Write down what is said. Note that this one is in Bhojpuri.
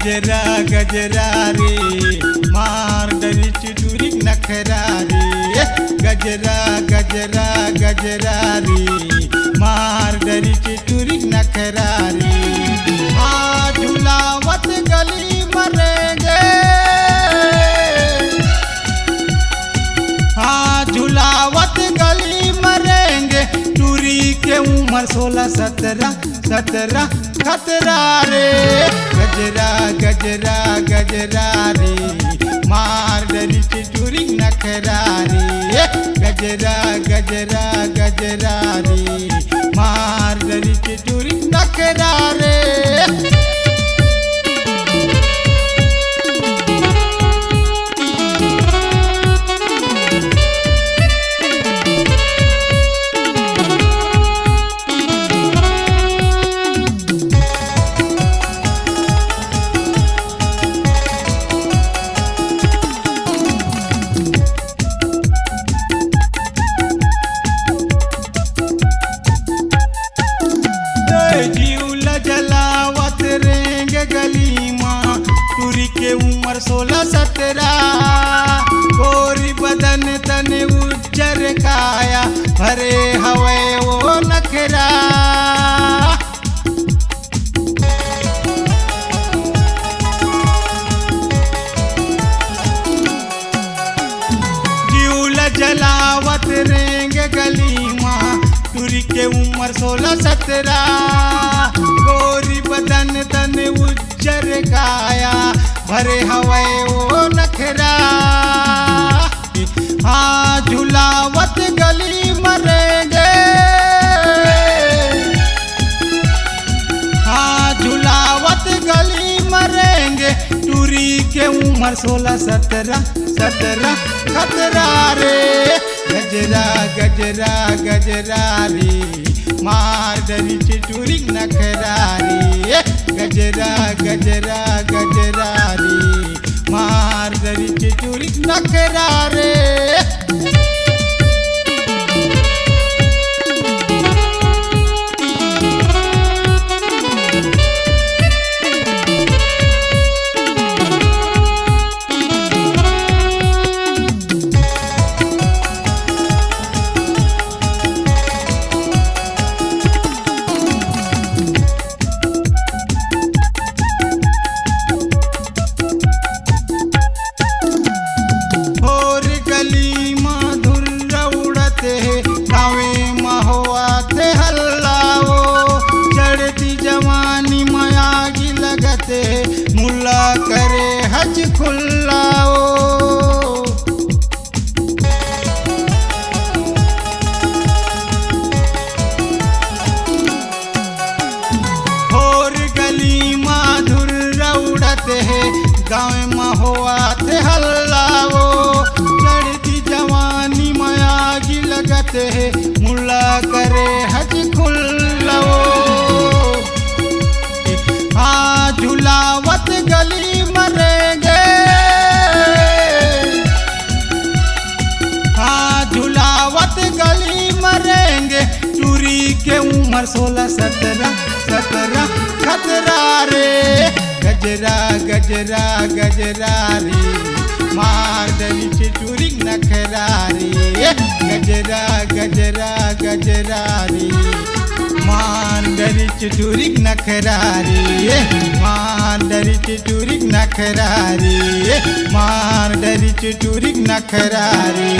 गजरा गजरा रे मार डरी चिटूरी नखरा रे गजरा गजरा गजरा रे मार डरी चिटूरी नखरा रे आज झुलावत गली मरेंगे हाँ झुलावत गली मरेंगे टूरी के उम्र 16-17 खतरा रे गजरा गजरा गजरा रे मार डरी चिटूरी नखरा रे गजरा गजरा गजरा रे मार डरी चिटूरी नखरा रे जलावत रेंगे गली माँ टूरी के उम्र 16-17 गोरी बदन तन उज्जर काया भरे हवे वो नखरा जीवला जलावत रेंगे गली माँ टूरी के उम्र 16-17 गोरी बदन तन उज्जर काया भरे हवे वो नखरा हाँ झुलावत गली मरेंगे हाँ झुलावत गली मरेंगे टूरी के उम्र 16-17 खतरा रे गजरा गजरा गजरा रे मार डरी चिटूरी नखरा रे गजरा गजरा गजरा रे मार डरी चिटूरी नखरा रे मुल्ला करे हज खुल्लाओ होर गली माधुर उड़ते है गाँव महुआते हल्लाओ चढ़ती जवानी मयागी लगते है मुल्ला करे हज खुल्लाओ हाँ झुलावत गली मरेंगे हाँ झुलावत गली मरेंगे टूरी के उम्र 16-17 खतरा रे गजरा गजरा गजरा रे मार डरी चिटूरी नखरा रे गजरा गजरा गजरा रे मार डरी चिटूरी नखरा रे मार डरी चिटूरी नखरा रे मार डरी चिटूरी नखरा रे